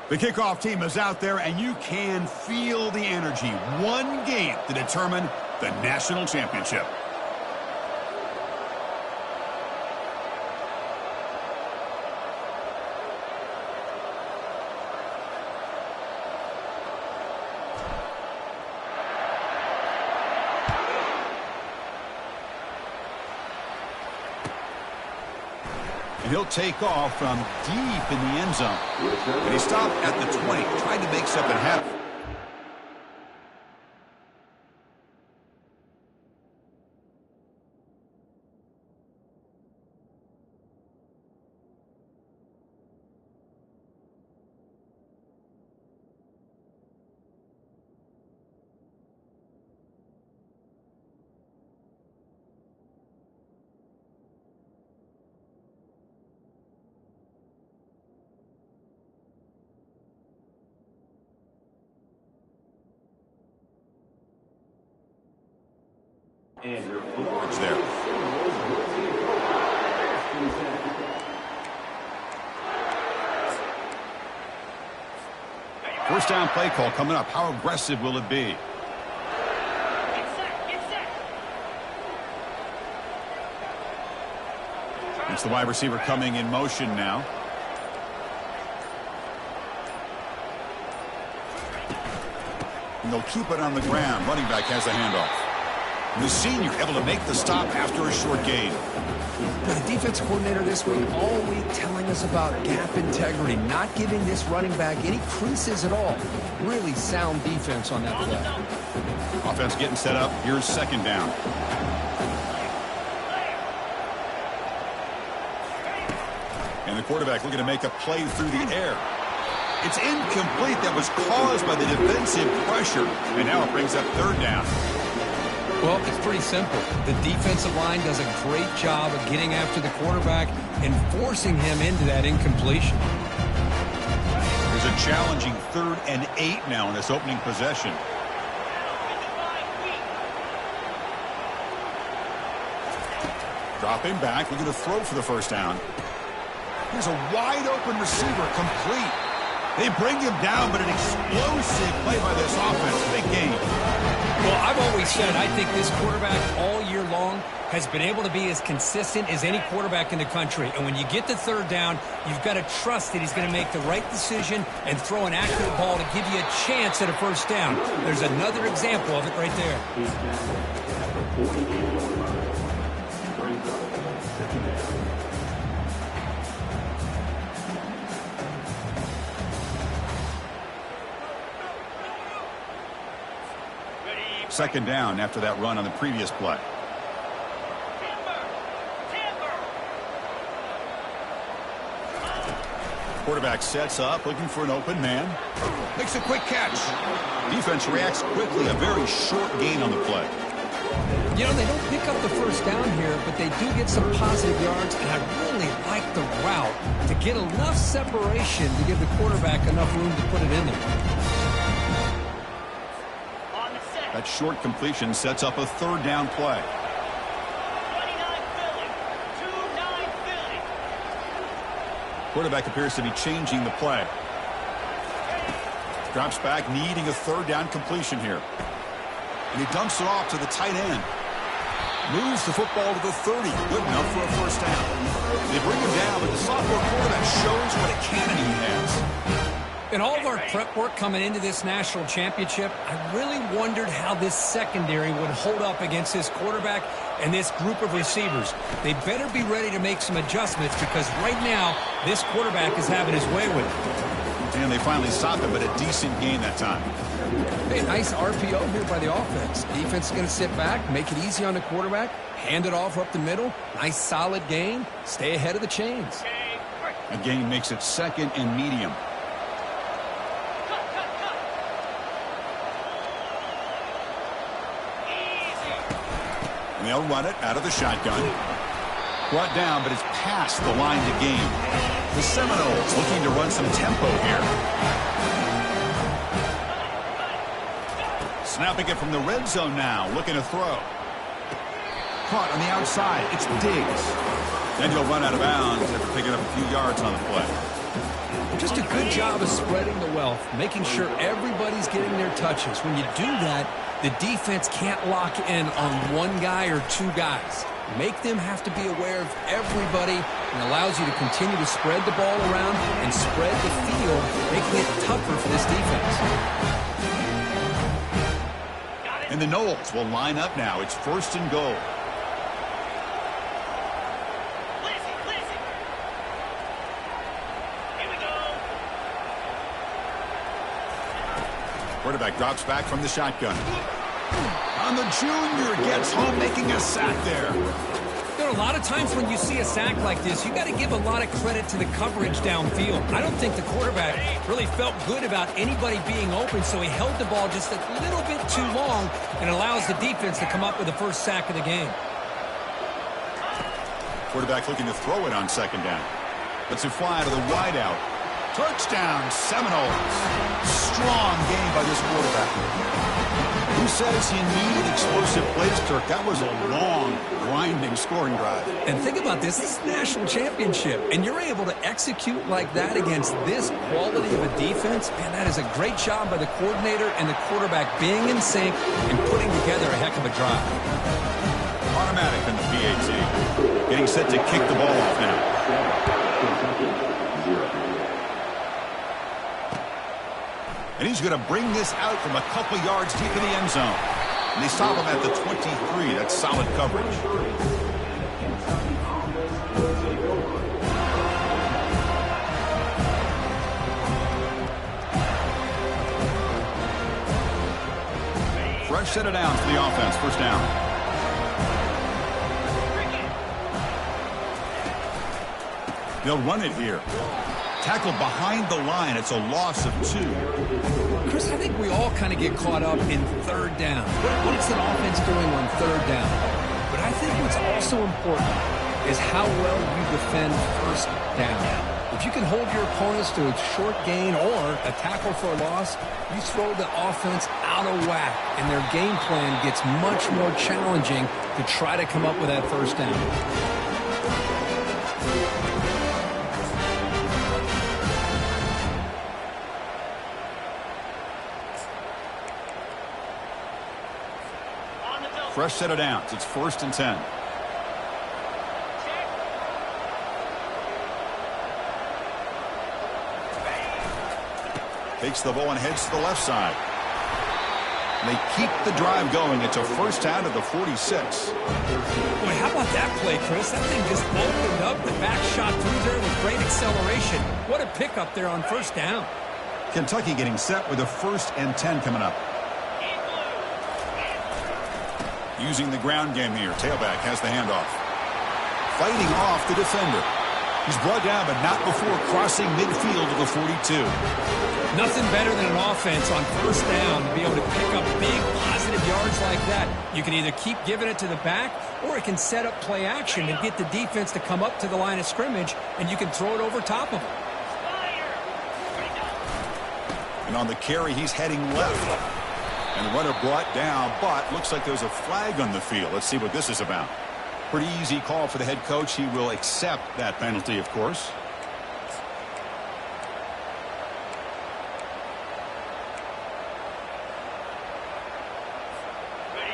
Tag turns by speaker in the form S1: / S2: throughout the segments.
S1: The kickoff team is out there, and you can feel the energy. One game to determine the national championship. And he'll take off from deep in the end zone. And he stopped at the 20, trying to make something happen. It's there. First down play call coming up. How aggressive will it be? It's the wide receiver coming in motion now. And they'll keep it on the ground. Running back has the handoff. The senior able to make the stop after a short gain.
S2: The defense coordinator this week all week telling us about gap integrity, not giving this running back any creases at all. Really sound defense on that play.
S1: Offense getting set up. Here's second down. And the quarterback looking to make a play through the air. It's incomplete. That was caused by the defensive pressure. And now it brings up third down.
S2: Well, it's pretty simple. The defensive line does a great job of getting after the quarterback and forcing him into that incompletion.
S1: There's a challenging 3rd and 8 now in this opening possession. Dropping back, looking to throw for the first down. Here's a wide open receiver, complete. They bring him down, but an explosive play by this offense. Big game.
S2: Well, I've always said I think this quarterback all year long has been able to be as consistent as any quarterback in the country. And when you get to third down, you've got to trust that he's going to make the right decision and throw an accurate ball to give you a chance at a first down. There's another example of it right there.
S1: Second down after that run on the previous play. Quarterback sets up, looking for an open man. Makes a quick catch. Defense reacts quickly. A very short gain on the play.
S2: You know, they don't pick up the first down here, but they do get some positive yards, and I really like the route to get enough separation to give the quarterback enough room to put it in there.
S1: That short completion sets up a third down play. Quarterback appears to be changing the play. Drops back, needing a third down completion here. And he dumps it off to the tight end. Moves the football to the 30. Good enough for a first down. They bring him down, but the sophomore quarterback shows what a cannon he has.
S2: In all of our prep work coming into this national championship, I really wondered how this secondary would hold up against this quarterback and this group of receivers. They better be ready to make some adjustments because right now, this quarterback is having his way with it.
S1: And they finally stopped him, but a decent gain that time.
S2: Hey, nice RPO here by the offense. Defense is going to sit back, make it easy on the quarterback, hand it off up the middle. Nice solid gain. Stay ahead of the chains.
S1: A gain makes it second and medium. They'll run it out of the shotgun. Brought down, but it's past the line to gain. The Seminoles looking to run some tempo here. Snapping it from the red zone now, looking to throw. Caught on the outside. It's Diggs. And he'll run out of bounds after picking up a few yards on the play.
S2: Just a good job of spreading the wealth, making sure everybody's getting their touches. When you do that, the defense can't lock in on one guy or two guys. Make them have to be aware of everybody, and allows you to continue to spread the ball around and spread the field, making it tougher for this defense.
S1: And the Knowles will line up now. It's 1st and goal. Quarterback drops back from the shotgun. And the junior gets home, making a sack there.
S2: There are a lot of times when you see a sack like this, you got to give a lot of credit to the coverage downfield. I don't think the quarterback really felt good about anybody being open, so he held the ball just a little bit too long and allows the defense to come up with the first sack of the game.
S1: Quarterback looking to throw it on 2nd down. Lets it fly to the wideout. Touchdown, Seminoles. Strong game by this quarterback. Who says he needed explosive plays, Kirk? That was a long, grinding scoring drive.
S2: And think about this. This is a national championship, and you're able to execute like that against this quality of a defense. Man, that is a great job by the coordinator and the quarterback being in sync and putting together a heck of a drive.
S1: Automatic in the PAT. Getting set to kick the ball off now. And he's going to bring this out from a couple yards deep in the end zone. And they stop him at the 23. That's solid coverage. Fresh set of downs for the offense. 1st down. They'll run it here. Tackle behind the line. It's a loss of 2.
S2: Chris, I think we all kind of get caught up in 3rd down. What is an offense doing on 3rd down? But I think what's also important is how well you defend 1st down. If you can hold your opponents to a short gain or a tackle for a loss, you throw the offense out of whack, and their game plan gets much more challenging to try to come up with that 1st down.
S1: Fresh set of downs. It's 1st and 10. Takes the ball and heads to the left side. And they keep the drive going. It's a 1st down to the 46.
S2: Boy, how about that play, Chris? That thing just opened up. The back shot through there with great acceleration. What a pickup there on 1st down.
S1: Kentucky getting set with a 1st and 10 coming up. Using the ground game here. Tailback has the handoff. Fighting off the defender. He's brought down, but not before crossing midfield to the 42.
S2: Nothing better than an offense on 1st down to be able to pick up big positive yards like that. You can either keep giving it to the back, or it can set up play action and get the defense to come up to the line of scrimmage, and you can throw it over top of them.
S1: And on the carry, he's heading left. And the runner brought down, but looks like there's a flag on the field. Let's see what this is about. Pretty easy call for the head coach. He will accept that penalty, of course.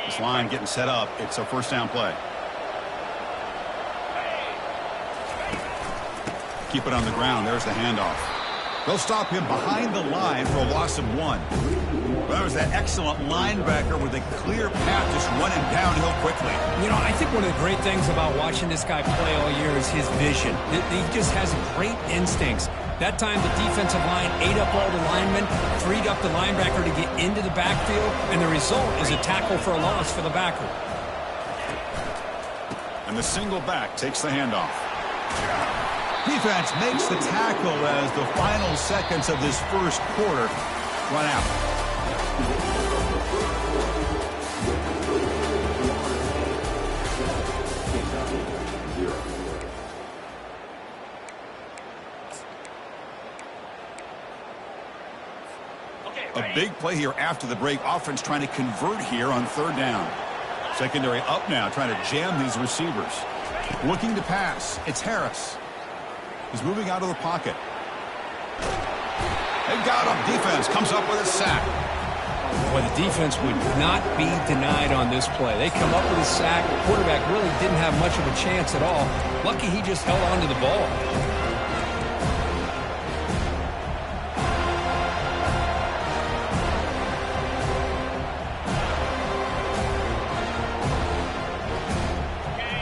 S1: This line getting set up. It's a 1st down play. Keep it on the ground. There's the handoff. They'll stop him behind the line for a loss of 1. Well, that was that excellent linebacker with a clear path just running downhill quickly.
S2: You know, I think one of the great things about watching this guy play all year is his vision. He just has great instincts. That time the defensive line ate up all the linemen, freed up the linebacker to get into the backfield, and the result is a tackle for a loss for the backer.
S1: And the single back takes the handoff. Defense makes the tackle as the final seconds of this 1st quarter run out. A big play here after the break. Offense trying to convert here on 3rd down. Secondary up now, trying to jam these receivers. Looking to pass. It's Harris. He's moving out of the pocket. They got him. Defense comes up with a sack.
S2: Well, the defense would not be denied on this play. They come up with a sack. The quarterback really didn't have much of a chance at all. Lucky he just held on to the ball.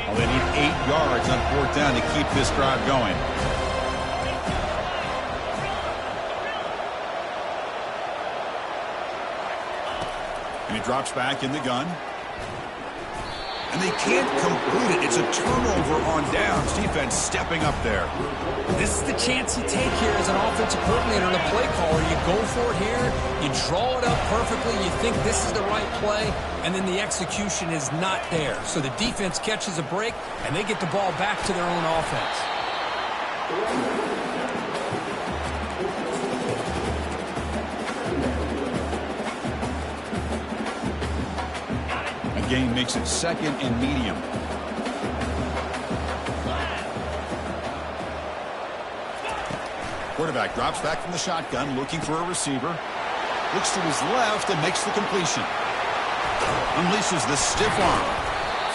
S1: Well, they need 8 yards on 4th down to keep this drive going. And he drops back in the gun. And they can't complete it. It's a turnover on downs. Defense stepping up there.
S2: This is the chance you take here as an offensive coordinator and a play caller. You go for it here. You draw it up perfectly. You think this is the right play. And then the execution is not there. So the defense catches a break, and they get the ball back to their own offense.
S1: Game makes it 2nd and medium. Quarterback drops back from the shotgun, looking for a receiver. Looks to his left and makes the completion. Unleashes the stiff arm.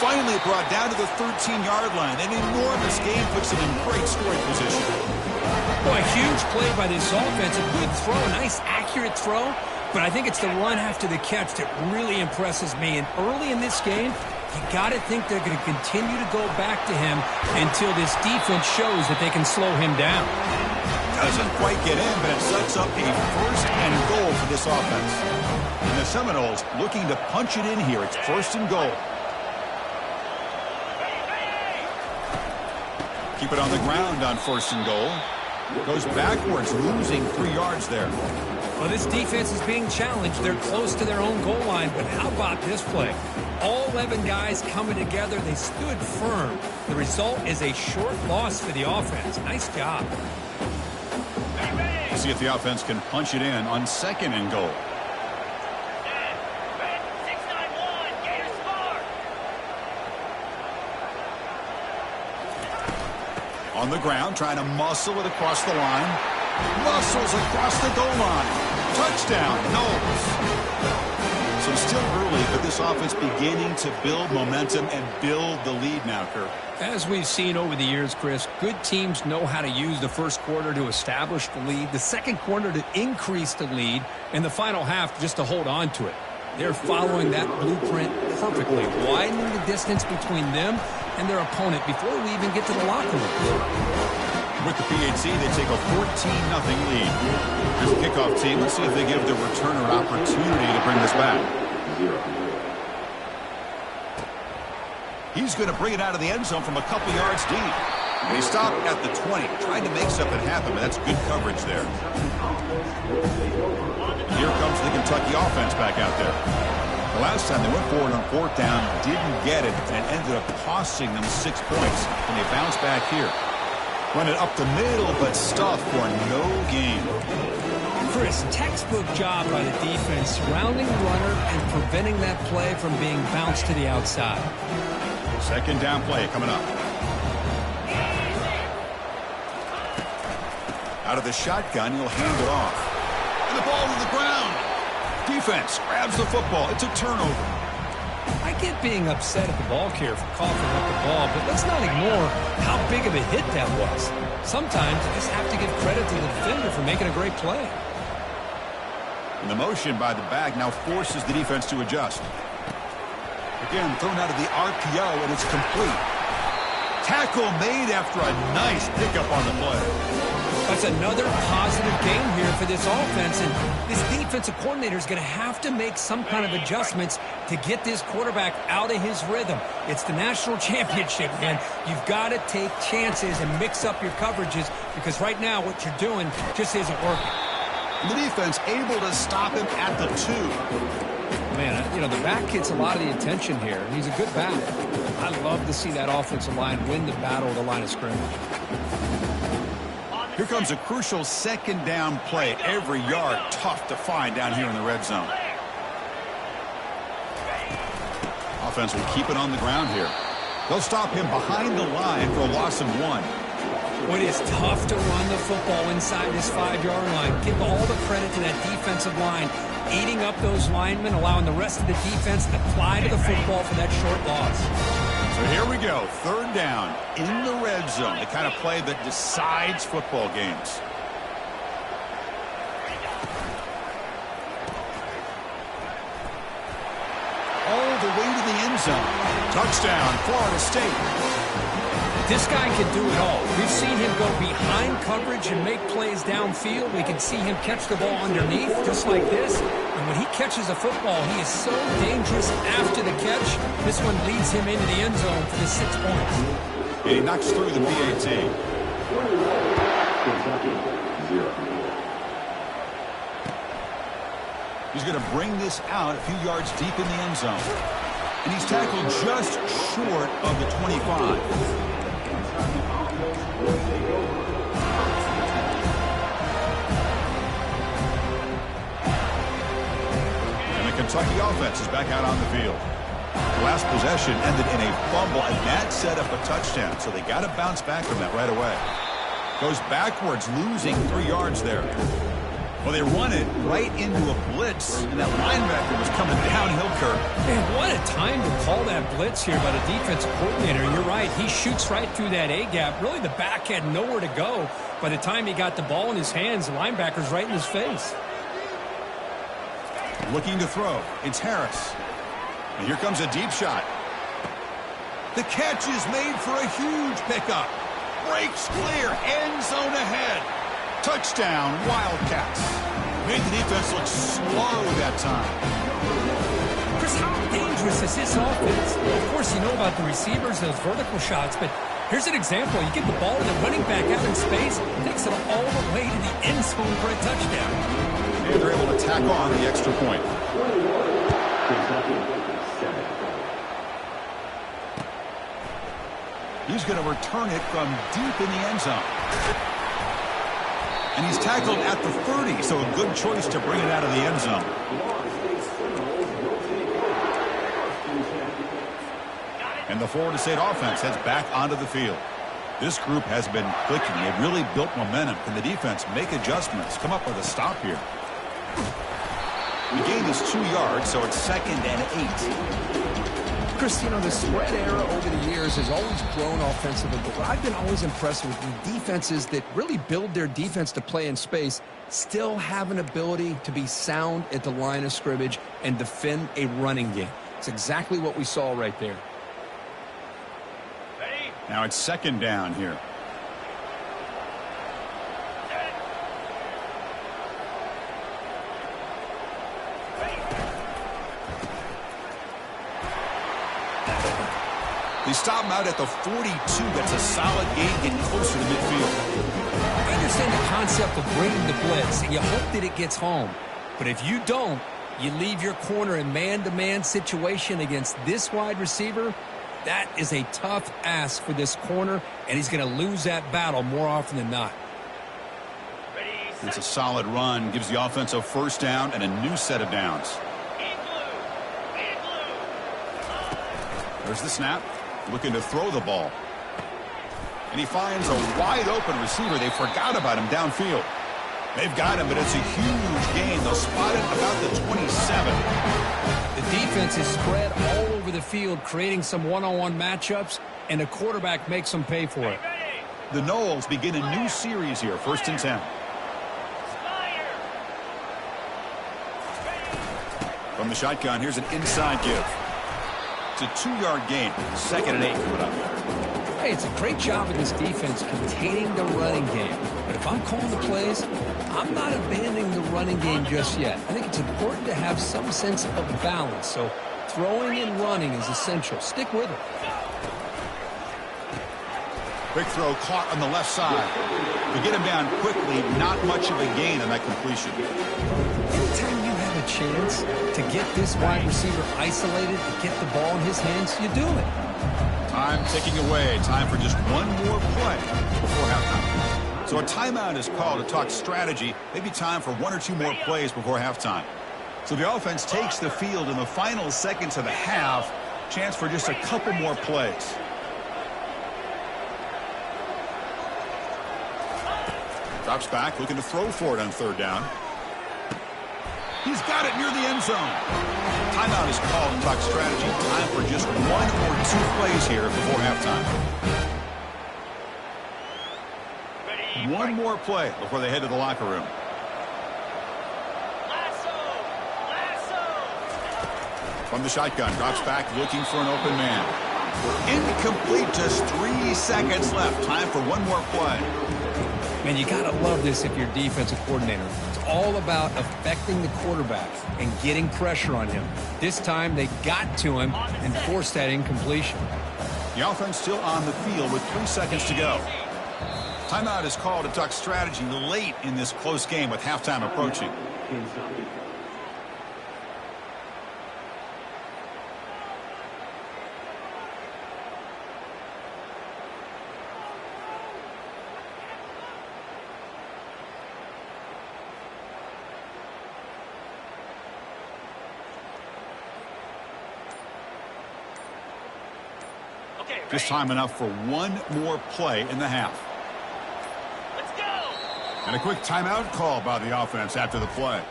S1: Finally brought down to the 13-yard line. An enormous game puts him in great scoring position.
S2: Boy, a huge play by this offense. A good throw, a nice accurate throw. But I think it's the run after the catch that really impresses me. And early in this game, you got to think they're going to continue to go back to him until this defense shows that they can slow him down.
S1: Doesn't quite get in, but it sets up a 1st and goal for this offense. And the Seminoles looking to punch it in here. It's 1st and goal. Keep it on the ground on 1st and goal. Goes backwards, losing 3 yards there.
S2: Well, this defense is being challenged. They're close to their own goal line, but how about this play? All 11 guys coming together. They stood firm. The result is a short loss for the offense. Nice job.
S1: See if the offense can punch it in on 2nd and goal. On the ground, trying to muscle it across the line. Muscles across the goal line. Touchdown, Knowles. So still early, but this offense beginning to build momentum and build the lead now, Kirk.
S2: As we've seen over the years, Chris, good teams know how to use the first quarter to establish the lead, the second quarter to increase the lead, and the final half just to hold on to it. They're following that blueprint perfectly, widening the distance between them and their opponent before we even get to the locker room.
S1: With the PAT, they take a 14-0 lead. Here's the kickoff team. Let's see if they give the returner an opportunity to bring this back. He's going to bring it out of the end zone from a couple yards deep. And he stopped at the 20, trying to make something happen, but that's good coverage there. Here comes the Kentucky offense back out there. The last time they went forward on 4th down, didn't get it, and it ended up costing them 6 points. And they bounce back here. Run it up the middle, but stuffed for no gain.
S2: Chris, textbook job by the defense, surrounding the runner and preventing that play from being bounced to the outside.
S1: 2nd down play coming up. Out of the shotgun, he'll hand it off. And the ball to the ground. Defense grabs the football. It's a turnover.
S2: I get being upset at the ball carrier for coughing up the ball, but let's not ignore how big of a hit that was. Sometimes you just have to give credit to the defender for making a great play.
S1: And the motion by the back now forces the defense to adjust. Again, thrown out of the RPO, and it's complete. Tackle made after a nice pickup on the play.
S2: That's another positive game here for this offense, and this defensive coordinator is going to have to make some kind of adjustments to get this quarterback out of his rhythm. It's the national championship, man. You've got to take chances and mix up your coverages because right now what you're doing just isn't working.
S1: And the defense able to stop him at the 2.
S2: Man, you know, the back gets a lot of the attention here, and he's a good back. I love to see that offensive line win the battle at the line of scrimmage.
S1: Here comes a crucial 2nd down play. Every yard tough to find down here in the red zone. Offense will keep it on the ground here. They'll stop him behind the line for a loss of 1.
S2: Well, it is tough to run the football inside this 5-yard line. Give all the credit to that defensive line, eating up those linemen, allowing the rest of the defense to fly to the football for that short loss.
S1: So here we go, 3rd down in the red zone, the kind of play that decides football games. All the way to the end zone. Touchdown, Florida State.
S2: This guy can do it all. We've seen him go behind coverage and make plays downfield. We can see him catch the ball underneath, just like this. And when he catches a football, he is so dangerous after the catch. This one leads him into the end zone for the 6 points.
S1: And he knocks through the PAT. He's going to bring this out a few yards deep in the end zone. And he's tackled just short of the 25. And the Kentucky offense is back out on the field. The last possession ended in a fumble, and that set up a touchdown. So they got to bounce back from that right away. Goes backwards, losing 3 yards there. Well, they run it right into a blitz, and that linebacker was coming downhill, Kirk.
S2: Man, what a time to call that blitz here by the defensive coordinator. You're right. He shoots right through that A-gap. Really, the back had nowhere to go. By the time he got the ball in his hands, the linebacker's right in his face.
S1: Looking to throw. It's Harris. And here comes a deep shot. The catch is made for a huge pickup. Breaks clear. End zone ahead. Touchdown, Wildcats. Made the defense look slow that time.
S2: Chris, how dangerous is this offense? Of course, you know about the receivers, those vertical shots, but here's an example. You get the ball and the running back out in space, takes it all the way to the end zone for a touchdown.
S1: And they're able to tack on the extra point. He's going to return it from deep in the end zone. And he's tackled at the 30, so a good choice to bring it out of the end zone. And the Florida State offense heads back onto the field. This group has been clicking. They've really built momentum. Can the defense make adjustments? Come up with a stop here. The gain is 2 yards, so it's 2nd and 8.
S3: Chris, you know, the spread era over the years has always grown offensively, but what I've been always impressed with the defenses that really build their defense to play in space still have an ability to be sound at the line of scrimmage and defend a running game. It's exactly what we saw right there.
S1: Now it's 2nd down here. They stop him out at the 42. That's a solid gain, getting closer to midfield.
S2: I understand the concept of bringing the blitz, and you hope that it gets home. But if you don't, you leave your corner in man-to-man situation against this wide receiver. That is a tough ask for this corner, and he's going to lose that battle more often than not.
S1: It's a solid run, gives the offense a 1st down and a new set of downs. There's the snap. Looking to throw the ball. And he finds a wide-open receiver. They forgot about him downfield. They've got him, but it's a huge gain. They'll spot it about the 27.
S2: The defense is spread all over the field, creating some one-on-one matchups, and the quarterback makes them pay for it.
S1: The Noles begin a new series here, 1st and 10. From the shotgun, here's an inside give. It's a 2-yard gain. 2nd and 8 coming up.
S2: Hey, it's a great job of this defense containing the running game. But if I'm calling the plays, I'm not abandoning the running game just yet. I think it's important to have some sense of balance. So throwing and running is essential. Stick with it.
S1: Quick throw caught on the left side. To get him down quickly, not much of a gain on that completion.
S2: Anytime you have a chance to get this wide receiver isolated and get the ball in his hands, you do it.
S1: Time ticking away. Time for just one more play before halftime. So a timeout is called to talk strategy. Maybe time for 1 or 2 more plays before halftime. So the offense takes the field in the final seconds of the half. Chance for just a couple more plays. Drops back, looking to throw for it on third down. He's got it near the end zone. Timeout is called to talk strategy. Time for just 1 or 2 plays here before halftime. One more play before they head to the locker room. From the shotgun, drops back, looking for an open man. Incomplete, just 3 seconds left. Time for one more play.
S2: Man, you got to love this if you're a defensive coordinator. It's all about affecting the quarterback and getting pressure on him. This time, they got to him and forced that incompletion.
S1: The offense still on the field with 3 seconds to go. Timeout is called to talk strategy late in this close game with halftime approaching. Just time enough for one more play in the half. Let's go! And a quick timeout call by the offense after the play.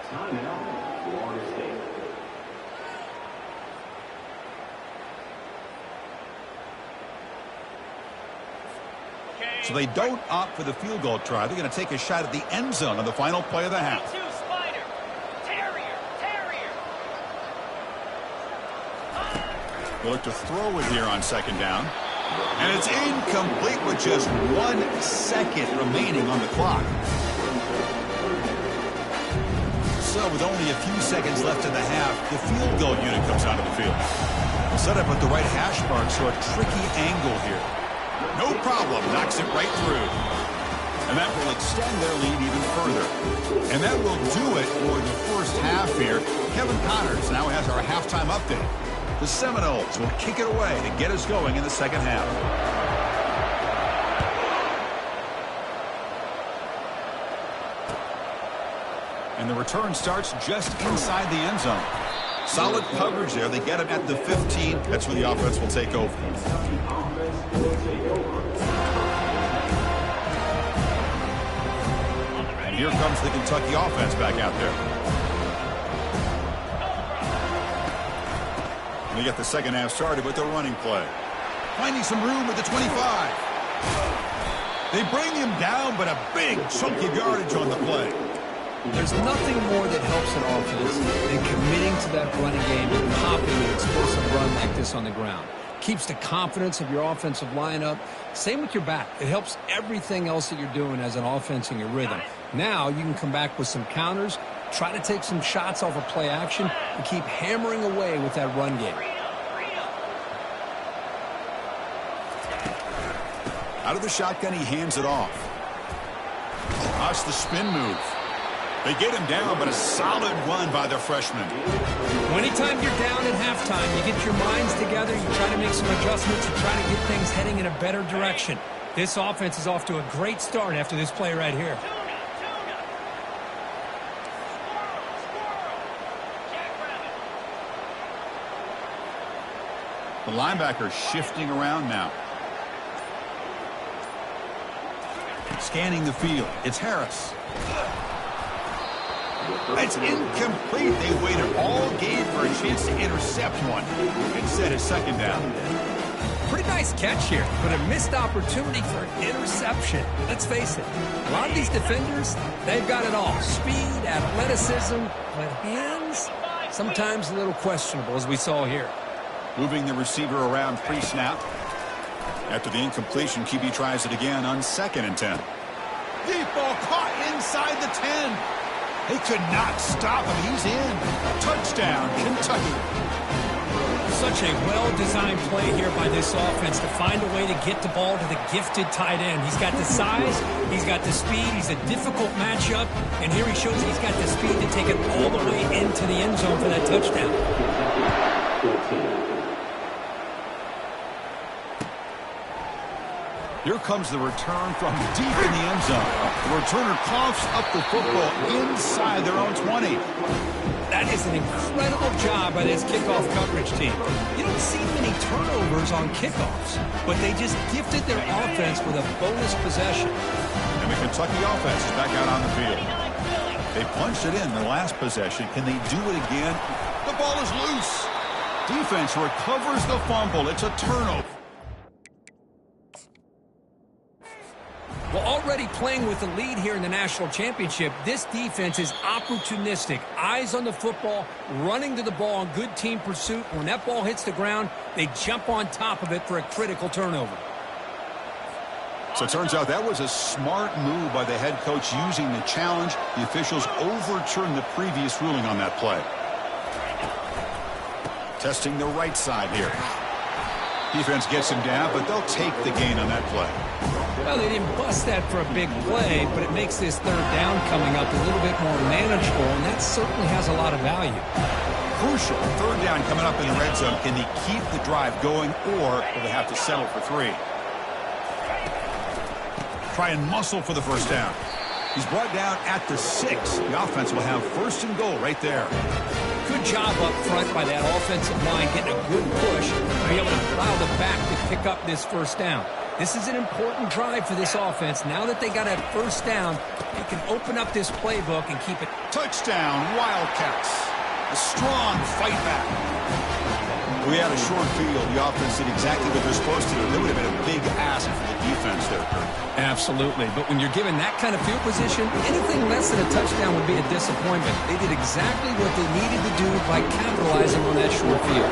S1: Timeout, Florida State. So they don't opt for the field goal try. They're going to take a shot at the end zone on the final play of the half. They look to throw it here on second down. And it's incomplete with just 1 second remaining on the clock. So with only a few seconds left in the half, the field goal unit comes onto the field. Set up at the right hash mark, so a tricky angle here. No problem, knocks it right through. And that will extend their lead even further. And that will do it for the first half here. Kevin Connors now has our halftime update. The Seminoles will kick it away to get us going in the second half. And the return starts just inside the end zone. Solid coverage there. They get him at the 15. That's where the offense will take over. And here comes the Kentucky offense back out there. And they get the second half started with the running play. Finding some room at the 25. They bring him down, but a big chunk of yardage on the play.
S2: There's nothing more that helps an offense than committing to that running game and popping an explosive run like this on the ground. Keeps the confidence of your offensive lineup. Same with your back. It helps everything else that you're doing as an offense in your rhythm. Now you can come back with some counters, try to take some shots off of play action, and keep hammering away with that run game.
S1: Out of the shotgun, he hands it off. Watch the spin move. They get him down, but a solid run by the freshman.
S2: Anytime you're down at halftime, you get your minds together, you try to make some adjustments, you try to get things heading in a better direction. This offense is off to a great start after this play right here.
S1: The linebacker shifting around now. Scanning the field. It's Harris. It's incomplete. They waited all game for a chance to intercept one. Instead, it's second down.
S2: Pretty nice catch here, but a missed opportunity for an interception. Let's face it, a lot of these defenders, they've got it all. Speed, athleticism, but hands, sometimes a little questionable, as we saw here.
S1: Moving the receiver around pre-snap. After the incompletion, QB tries it again on 2nd and 10. Deep ball caught inside the 10. They could not stop him. He's in. Touchdown, Kentucky.
S2: Such a well-designed play here by this offense to find a way to get the ball to the gifted tight end. He's got the size, he's got the speed, he's a difficult matchup, and here he shows he's got the speed to take it all the way into the end zone for that touchdown.
S1: Here comes the return from deep in the end zone. The returner coughs up the football inside their own 20.
S2: That is an incredible job by this kickoff coverage team. You don't see many turnovers on kickoffs, but they just gifted their offense with a bonus possession.
S1: And the Kentucky offense is back out on the field. They punched it in the last possession. Can they do it again? The ball is loose. Defense recovers the fumble. It's a turnover.
S2: Well, already playing with the lead here in the national championship, this defense is opportunistic. Eyes on the football, running to the ball in good team pursuit. When that ball hits the ground, they jump on top of it for a critical turnover.
S1: So it turns out that was a smart move by the head coach using the challenge. The officials overturned the previous ruling on that play. Testing the right side here. Defense gets him down, but they'll take the gain on that play.
S2: Well, they didn't bust that for a big play, but it makes this third down coming up a little bit more manageable, and that certainly has a lot of value.
S1: Crucial. Third down coming up in the red zone. Can they keep the drive going, or will they have to settle for 3? Try and muscle for the first down. He's brought down at the 6. The offense will have first and goal right there.
S2: Good job up front by that offensive line, getting a good push to be able to allow the back to pick up this first down. This is an important drive for this offense. Now that they got a first down, they can open up this playbook and keep it.
S1: Touchdown, Wildcats. A strong fight back. We had a short field. The offense did exactly what they're supposed to do. That would have been a big ask for the defense there, Kurt.
S2: Absolutely. But when you're given that kind of field position, anything less than a touchdown would be a disappointment. They did exactly what they needed to do by capitalizing on that short field.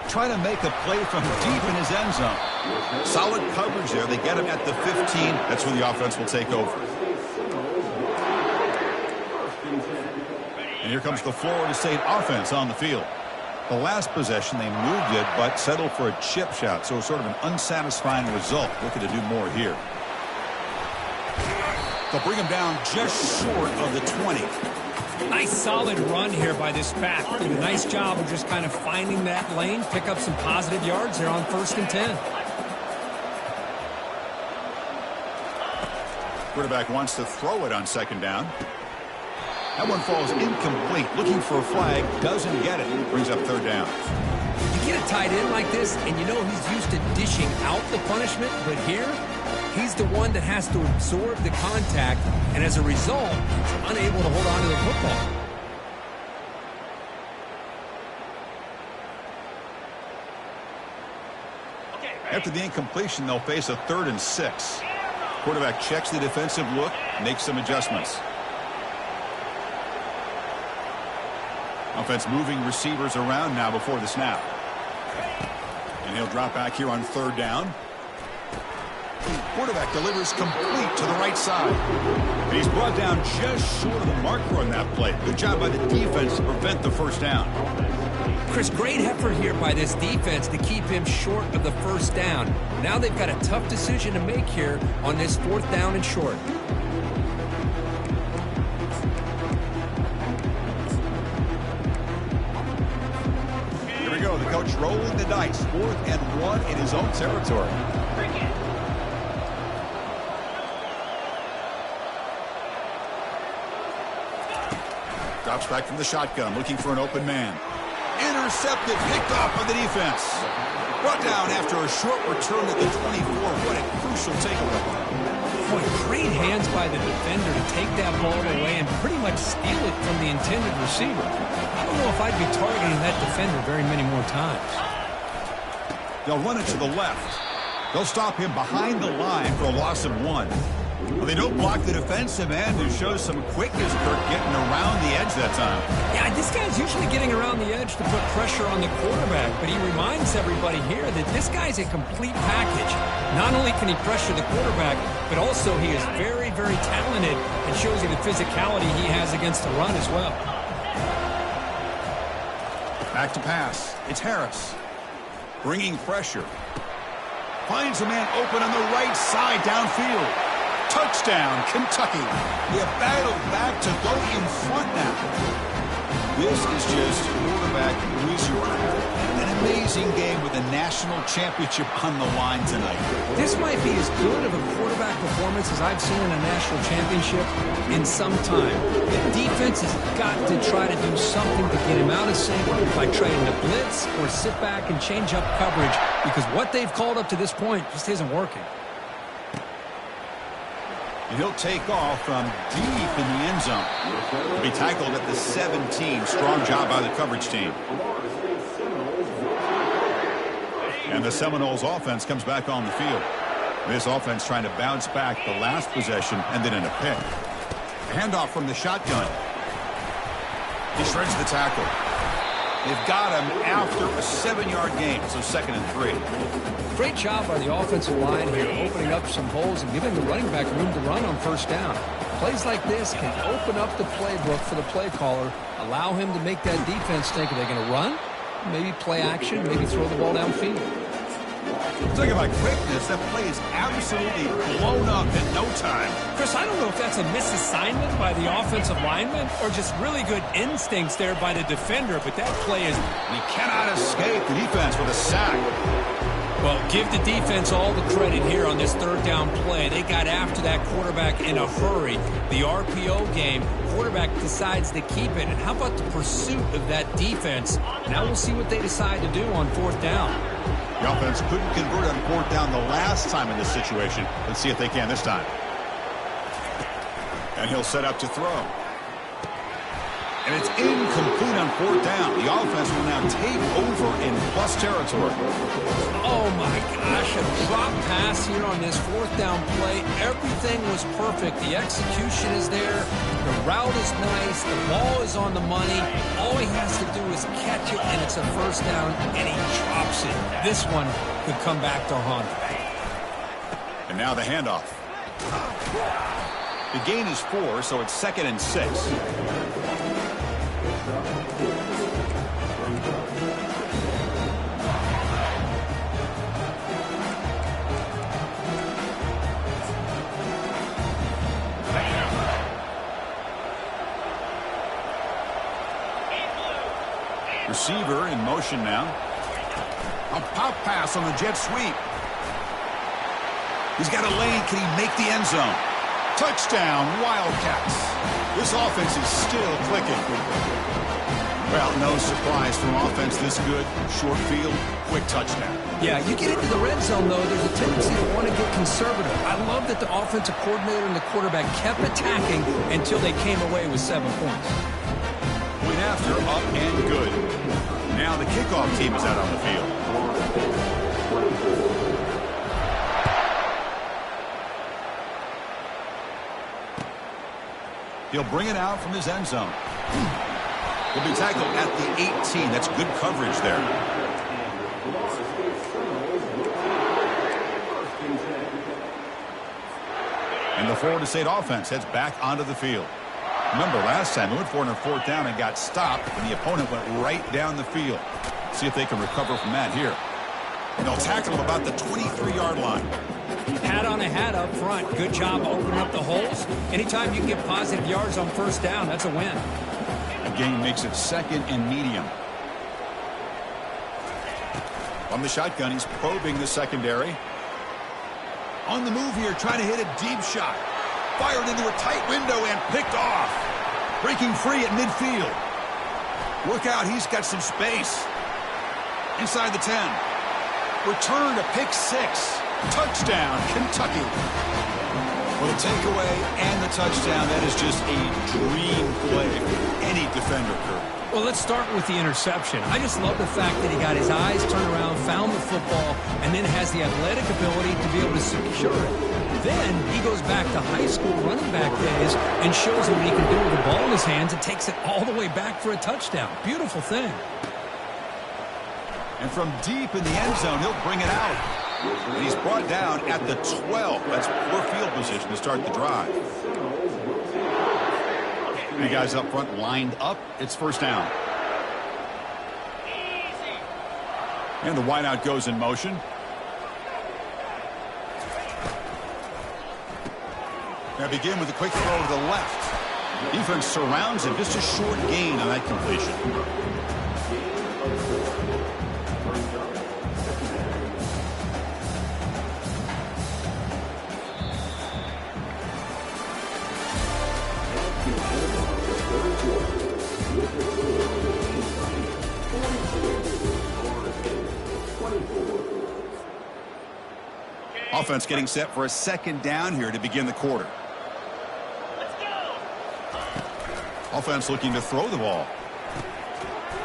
S1: Trying to make a play from deep in his end zone. Solid coverage there. They get him at the 15. That's where the offense will take over. And here comes the Florida State offense on the field. The last possession, they moved it, but settled for a chip shot. So sort of an unsatisfying result. Looking to do more here. They'll bring him down just short of the 20.
S2: Nice solid run here by this back. Did a nice job of just kind of finding that lane, pick up some positive yards there on 1st and 10.
S1: Quarterback wants to throw it on 2nd down. That one falls incomplete. Looking for a flag, doesn't get it. Brings up 3rd down.
S2: You get a tight end like this, and you know he's used to dishing out the punishment, but here, he's the one that has to absorb the contact, and as a result, he's unable to hold on to the football.
S1: After the incompletion, they'll face a 3rd and 6. Quarterback checks the defensive look, makes some adjustments. Offense moving receivers around now before the snap. And he'll drop back here on 3rd down. Quarterback delivers complete to the right side. And he's brought down just short of the marker on that play. Good job by the defense to prevent the first down.
S2: Chris, great effort here by this defense to keep him short of the first down. Now they've got a tough decision to make here on this 4th down and short.
S1: Here we go. The coach rolling the dice. 4th and 1 in his own territory. Drops back from the shotgun, looking for an open man. Intercepted, picked off by the defense. Brought down after a short return at the 24. What a crucial takeaway.
S2: Boy, great hands by the defender to take that ball away and pretty much steal it from the intended receiver. I don't know if I'd be targeting that defender very many more times.
S1: They'll run it to the left. They'll stop him behind the line for a loss of 1. Well, they don't block the defensive end, who shows some quickness, Kirk, getting around the edge that time.
S2: Yeah, this guy's usually getting around the edge to put pressure on the quarterback, but he reminds everybody here that this guy's a complete package. Not only can he pressure the quarterback, but also he is very, very talented and shows you the physicality he has against the run as well.
S1: Back to pass. It's Harris. Bringing pressure. Finds a man open on the right side downfield. Touchdown, Kentucky. They have battled back to go in front now. This is just quarterback wizard. An amazing game with a national championship on the line tonight.
S2: This might be as good of a quarterback performance as I've seen in a national championship in some time. The defense has got to try to do something to get him out of sync by trying to blitz or sit back and change up coverage, because what they've called up to this point just isn't working.
S1: And he'll take off from deep in the end zone. He'll be tackled at the 17. Strong job by the coverage team. And the Seminoles offense comes back on the field. This offense trying to bounce back the last possession and then in a pick. Handoff from the shotgun. He shreds the tackle. They've got him after a 7-yard gain, so 2nd and 3.
S2: Great job by the offensive line here, opening up some holes and giving the running back room to run on 1st down. Plays like this can open up the playbook for the play caller, allow him to make that defense think, are they going to run? Maybe play action, maybe throw the ball downfield.
S1: Talking about quickness, that play is absolutely blown up in no time.
S2: Chris, I don't know if that's a misassignment by the offensive lineman or just really good instincts there by the defender, but that play is...
S1: He cannot escape the defense with a sack.
S2: Well, give the defense all the credit here on this 3rd down play. They got after that quarterback in a hurry. The RPO game, quarterback decides to keep it. And how about the pursuit of that defense? Now we'll see what they decide to do on 4th down.
S1: The offense couldn't convert on 4th down the last time in this situation. Let's see if they can this time. And he'll set up to throw. And it's incomplete on 4th down. The offense will now take over in plus territory.
S2: Oh, my gosh. A drop pass here on this 4th down play. Everything was perfect. The execution is there. The route is nice. The ball is on the money. All he has to do is catch it, and it's a 1st down, and he drops it. This one could come back to haunt.
S1: And now the handoff. The gain is 4, so it's 2nd and 6. Receiver in motion now. A pop pass on the jet sweep. He's got a lane. Can he make the end zone? Touchdown, Wildcats. This offense is still clicking. Well, no surprise from offense this good. Short field, quick touchdown.
S2: Yeah, you get into the red zone, though, there's a tendency to want to get conservative. I love that the offensive coordinator and the quarterback kept attacking until they came away with 7 points.
S1: Point after, up and good. Now the kickoff team is out on the field. He'll bring it out from his end zone. He'll be tackled at the 18. That's good coverage there. And the Florida State offense heads back onto the field. Remember, last time they went for it on 4th down and got stopped, and the opponent went right down the field. See if they can recover from that here. And they'll tackle him about the 23-yard line.
S2: Hat on a hat up front. Good job opening up the holes. Anytime you can get positive yards on 1st down, that's a win.
S1: The game makes it 2nd and medium. On the shotgun, he's probing the secondary. On the move here, trying to hit a deep shot. Fired into a tight window and picked off. Breaking free at midfield. Look out, he's got some space. Inside the 10. Return to pick 6. Touchdown, Kentucky. Well, the takeaway and the touchdown, that is just a dream play for any defender, Kurt.
S2: Well, let's start with the interception. I just love the fact that he got his eyes turned around, found the football, and then has the athletic ability to be able to secure it. Then he goes back to high school running back days and shows him what he can do with the ball in his hands and takes it all the way back for a touchdown. Beautiful thing.
S1: And from deep in the end zone, he'll bring it out. And he's brought down at the 12. That's poor field position to start the drive. The guys up front lined up. It's 1st down. And the wideout goes in motion. Now begin with a quick throw to the left. Defense surrounds him. Just a short gain on that completion. Offense getting set for a second down here to begin the quarter. Offense looking to throw the ball.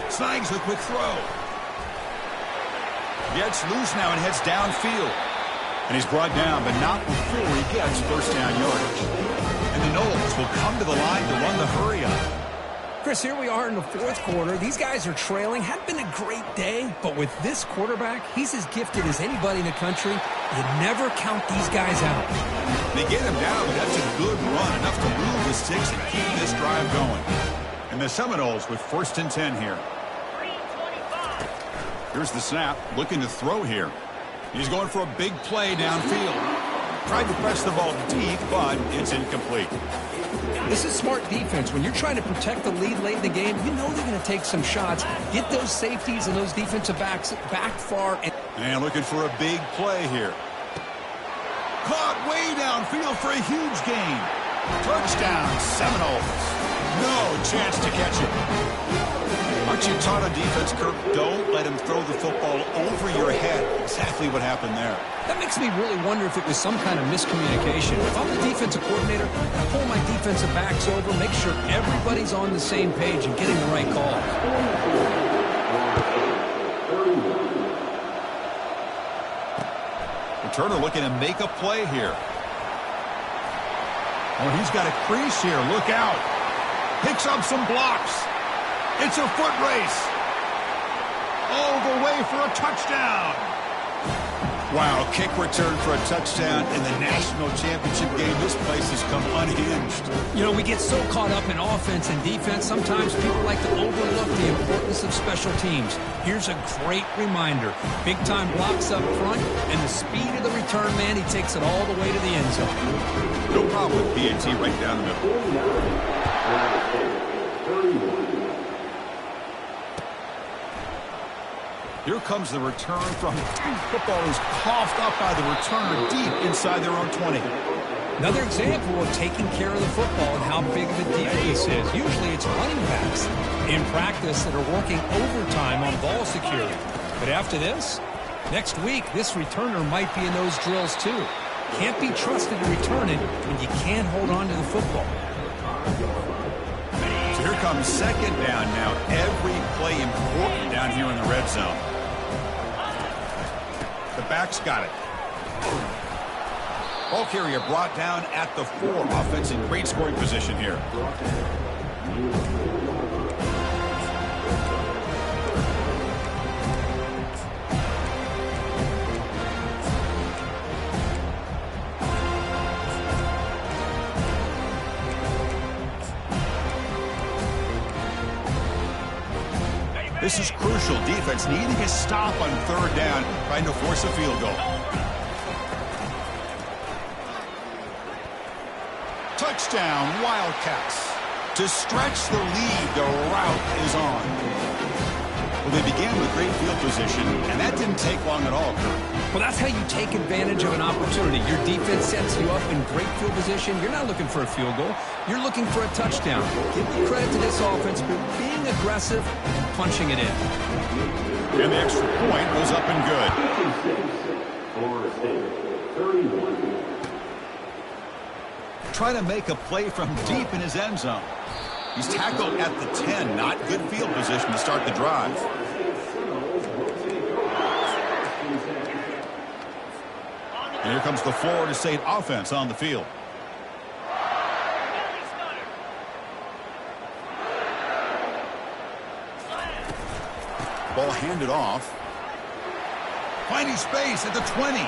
S1: Snags the quick throw. Gets loose now and heads downfield. And he's brought down, but not before he gets first down yardage. And the Knowles will come to the line to run the hurry up.
S2: Chris, here we are in the fourth quarter. These guys are trailing. Hadn't been a great day, but with this quarterback, he's as gifted as anybody in the country. You never count these guys out.
S1: They get him down, but that's a good run, enough to move the sticks and keep this drive going. And the Seminoles with first and 10 here. Here's the snap, looking to throw here. He's going for a big play downfield. Tried to press the ball deep, but it's incomplete.
S2: This is smart defense. When you're trying to protect the lead late in the game, you know they're going to take some shots. Get those safeties and those defensive backs back far.
S1: And looking for a big play here. Caught way downfield for a huge gain. Touchdown, Seminoles. No chance to catch it. Aren't you taught on defense, Kirk? Don't let him throw the football over your head. Exactly what happened there.
S2: That makes me really wonder if it was some kind of miscommunication. If I'm the defensive coordinator, I pull my defensive backs over, make sure everybody's on the same page and getting the right call.
S1: Returner looking to make a play here. Oh, he's got a crease here. Look out. Picks up some blocks. It's a foot race. All the way for a touchdown. Wow, kick return for a touchdown in the national championship game. This place has come unhinged.
S2: You know, we get so caught up in offense and defense, sometimes people like to overlook the importance of special teams. Here's a great reminder. Big-time blocks up front, and the speed of the return man, he takes it all the way to the end zone.
S1: No problem with PAT right down the middle. Here comes the return from football is coughed up by the returner deep inside their own 20.
S2: Another example of taking care of the football and how big of a deal this is. Usually it's running backs in practice that are working overtime on ball security. But after this, next week, this returner might be in those drills too. Can't be trusted to return it when you can't hold on to the football.
S1: So here comes second down now. Every play important down here in the red zone. The back's got it. Ball carrier brought down at the 4. Offense in great scoring position here. This is crucial. Defense needing a stop on third down, trying to force a field goal. Touchdown, Wildcats. To stretch the lead, the route is on. Well, they began with great field position, and that didn't take long at all, Kurt.
S2: Well, that's how you take advantage of an opportunity. Your defense sets you up in great field position. You're not looking for a field goal. You're looking for a touchdown. Give me credit to this offense for being aggressive and punching it in.
S1: And the extra point goes up and good. Try to make a play from deep in his end zone. He's tackled at the 10. Not good field position to start the drive. And here comes the Florida State offense on the field. Ball handed off. Finding space at the 20.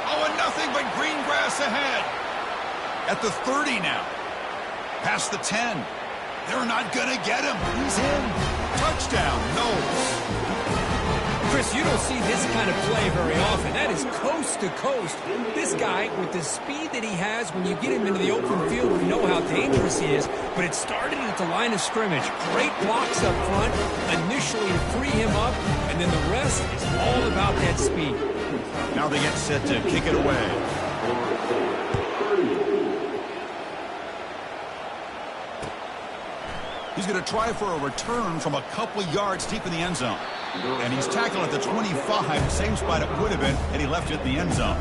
S1: Oh, and nothing but green grass ahead. At the 30 now. Past the 10. They're not going to get him. He's in. Touchdown, Knowles.
S2: Chris, you don't see this kind of play very often. That is coast to coast. This guy, with the speed that he has, when you get him into the open field, we know how dangerous he is. But it started at the line of scrimmage. Great blocks up front, initially to free him up, and then the rest is all about that speed.
S1: Now they get set to kick it away. He's going to try for a return from a couple of yards deep in the end zone. And he's tackled at the 25, same spot it would have been, and he left it in the end zone.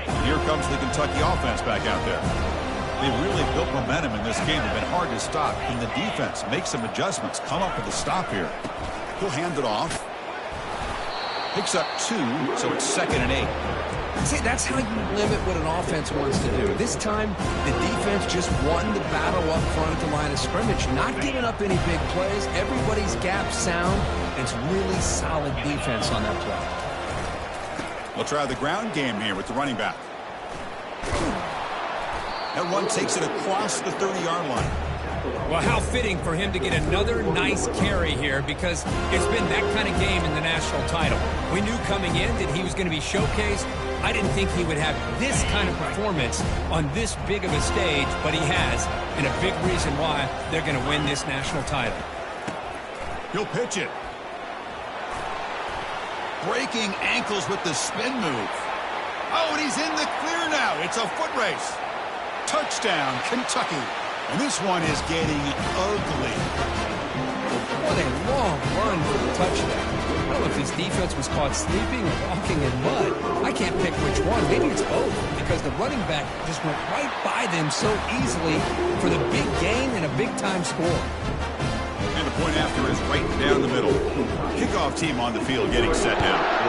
S1: And here comes the Kentucky offense back out there. They've really built momentum in this game. They've been hard to stop. And the defense makes some adjustments, come up with a stop here. He'll hand it off. Picks up 2, so it's 2nd and 8.
S3: See, that's how you limit what an offense wants to do. This time, the defense just won the battle up front at the line of scrimmage, not giving up any big plays. Everybody's gap sound, and it's really solid defense on that play.
S1: We'll try the ground game here with the running back. That one takes it across the 30-yard line.
S2: Well, how fitting for him to get another nice carry here, because it's been that kind of game in the national title. We knew coming in that he was going to be showcased. I didn't think he would have this kind of performance on this big of a stage, but he has, and a big reason why they're going to win this national title.
S1: He'll pitch it. Breaking ankles with the spin move. Oh, and he's in the clear now. It's a foot race. Touchdown, Kentucky. And this one is getting ugly.
S3: What a long run for the touchdown. I don't know if his defense was caught sleeping or walking in mud. I can't pick which one. Maybe it's both, because the running back just went right by them so easily for the big gain and a big-time score.
S1: And the point after is right down the middle. Kickoff team on the field getting set now.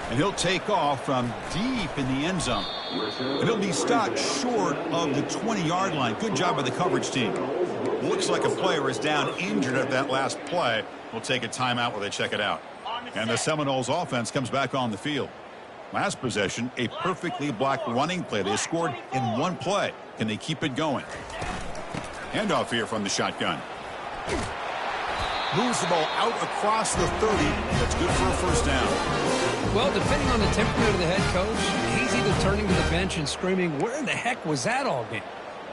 S1: And he'll take off from deep in the end zone. And he'll be stopped short of the 20-yard line. Good job by the coverage team. Looks like a player is down injured at that last play. We'll take a timeout while they check it out. And the Seminoles offense comes back on the field. Last possession, a perfectly blocked running play. They scored in one play. Can they keep it going? Handoff here from the shotgun. Moves the ball out across the 30. That's good for a first down.
S2: Well, depending on the temperament of the head coach, he's either turning to the bench and screaming, where in the heck was that all game?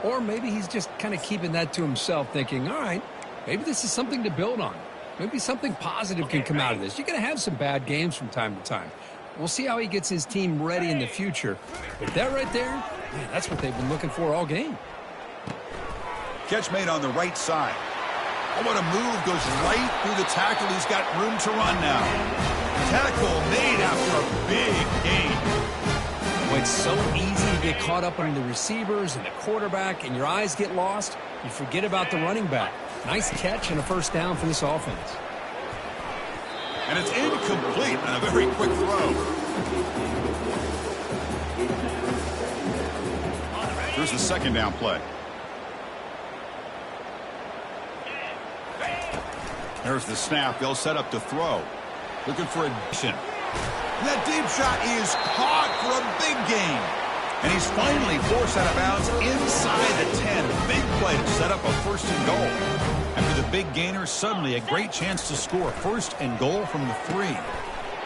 S2: Or maybe he's just kind of keeping that to himself, thinking, all right, maybe this is something to build on. Maybe something positive can come out of this. You're going to have some bad games from time to time. We'll see how he gets his team ready in the future. But that right there, man, that's what they've been looking for all game.
S1: Catch made on the right side. Oh, what a move. Goes right through the tackle. He's got room to run now. Tackle made after a big gain.
S2: Well, it's so easy to get caught up on the receivers and the quarterback, and your eyes get lost. You forget about the running back. Nice catch and a first down for this offense.
S1: And it's incomplete on a very quick throw. Here's the second down play. There's the snap. They'll set up to throw. Looking for addition. That deep shot is caught for a big gain. And he's finally forced out of bounds inside the 10. Big play to set up a first and goal. After the big gainer, suddenly a great chance to score. First and goal from the 3.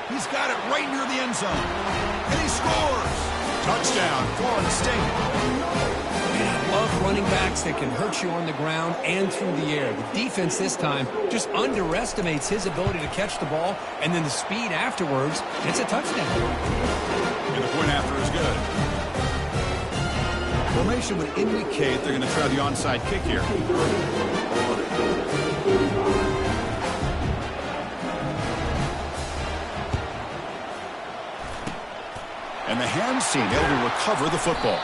S1: He's got it right near the end zone. And he scores. Touchdown, Florida State.
S2: I love running backs that can hurt you on the ground and through the air. The defense this time just underestimates his ability to catch the ball, and then the speed afterwards, it's a touchdown.
S1: And the point after is good. Formation would indicate they're going to try the onside kick here. And the hands team able to recover the football.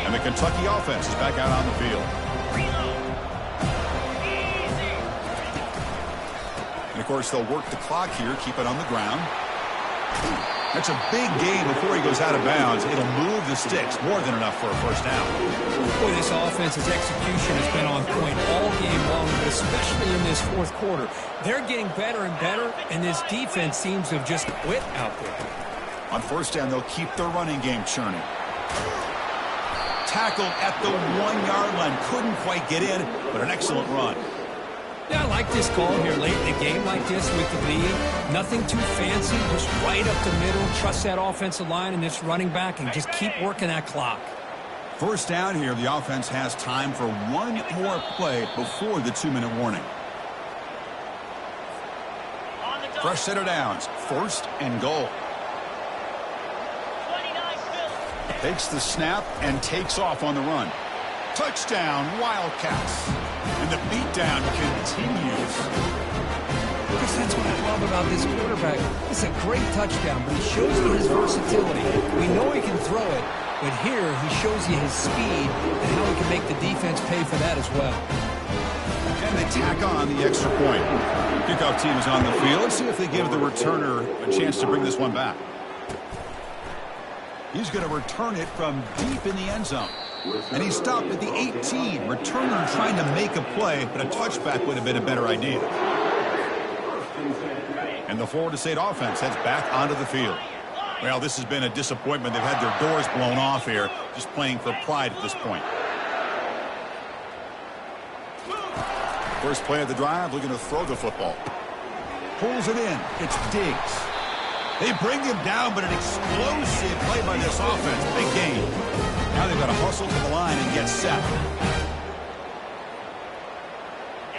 S1: And the Kentucky offense is back out on the field. And, of course, they'll work the clock here, keep it on the ground. That's a big gain before he goes out of bounds. It'll move the sticks, more than enough for a first down.
S2: Boy, this offense's execution has been on point all game long, but especially in this fourth quarter. They're getting better and better, and this defense seems to have just quit out there.
S1: On first down, they'll keep their running game churning. Tackled at the 1-yard line. Couldn't quite get in, but an excellent run.
S2: Yeah, I like this call here late in a game like this with the lead. Nothing too fancy, just right up the middle. Trust that offensive line and this running back and just keep working that clock.
S1: First down here, the offense has time for one more play before the 2-minute warning. Fresh set of downs, first and goal. Takes the snap and takes off on the run. Touchdown, Wildcats. And the beatdown continues.
S2: Because that's what I love about this quarterback. It's a great touchdown, but he shows you his versatility. We know he can throw it, but here he shows you his speed and how he can make the defense pay for that as well.
S1: And they tack on the extra point. Kickoff team is on the field. Let's see if they give the returner a chance to bring this one back. He's going to return it from deep in the end zone. And he stopped at the 18. Returner trying to make a play, but a touchback would have been a better idea. And the Florida State offense heads back onto the field. Well, this has been a disappointment. They've had their doors blown off here, just playing for pride at this point. First play of the drive, looking to throw the football. Pulls it in. It's Diggs. They bring him down, but an explosive play by this offense. Big gain. Now they've got to hustle to the line and get set.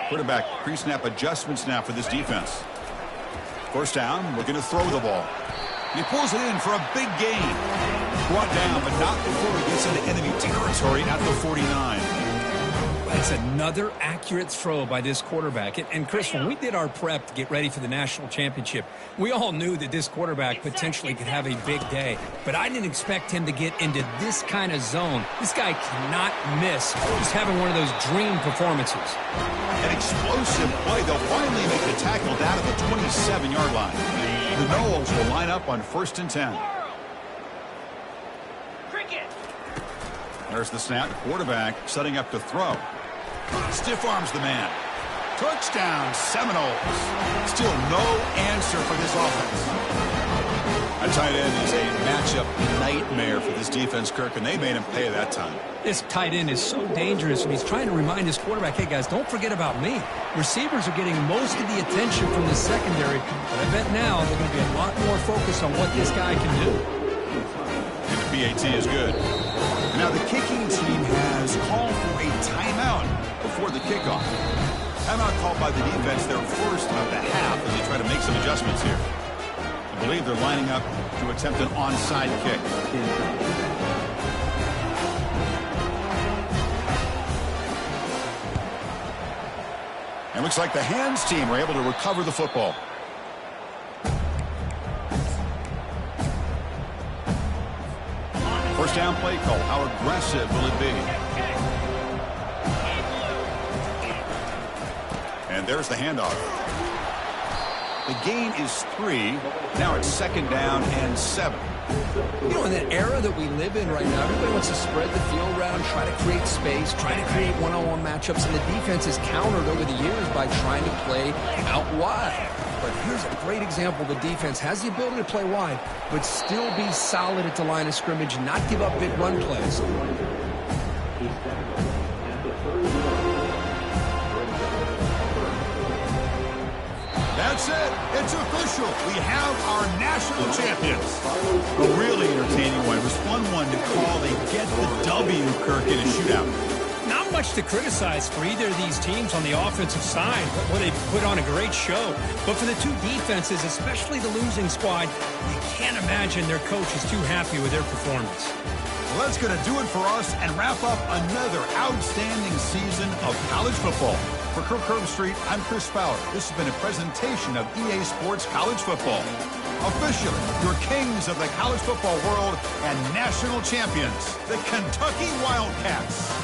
S1: Quarterback pre-snap adjustments now for this defense. First down, looking to throw the ball. He pulls it in for a big gain. Brought down, but not before he gets into enemy territory at the 49.
S2: That's another accurate throw by this quarterback. And Chris, when we did our prep to get ready for the national championship, we all knew that this quarterback potentially could have a big day. But I didn't expect him to get into this kind of zone. This guy cannot miss. He's having one of those dream performances.
S1: An explosive play. They'll finally make the tackle down at the 27-yard line. The Noles will line up on 1st and 10. There's the snap. Quarterback setting up to throw. Stiff arms the man. Touchdown, Seminoles. Still no answer for this offense. A tight end is a matchup nightmare for this defense, Kirk, and they made him pay that time.
S2: This tight end is so dangerous, and he's trying to remind his quarterback, hey, guys, don't forget about me. Receivers are getting most of the attention from the secondary, but I bet now they're going to be a lot more focused on what this guy can do.
S1: And the PAT is good. Now the kicking team has called for a timeout before the kickoff. Timeout called by the defense, their first of the half, as they try to make some adjustments here. I believe they're lining up to attempt an onside kick. And looks like the hands team were able to recover the football. First down play call. How aggressive will it be? And there's the handoff. The gain is 3. Now it's 2nd down and 7.
S3: You know, in that era that we live in right now, everybody wants to spread the field around, try to create space, try to create one-on-one matchups, and the defense is countered over the years by trying to play out wide. But here's a great example. The defense has the ability to play wide, but still be solid at the line of scrimmage, not give up big run plays.
S1: That's it. It's official. We have our national champions. A really entertaining one. It was fun one to call a get the W, Kirk, in a shootout.
S2: Not much to criticize for either of these teams on the offensive side. Well, they put on a great show. But for the two defenses, especially the losing squad, you can't imagine their coach is too happy with their performance.
S1: Well, that's going to do it for us and wrap up another outstanding season of college football. For Kirk Herbstreit, I'm Chris Fowler. This has been a presentation of EA Sports College Football. Officially, your kings of the college football world and national champions, the Kentucky Wildcats.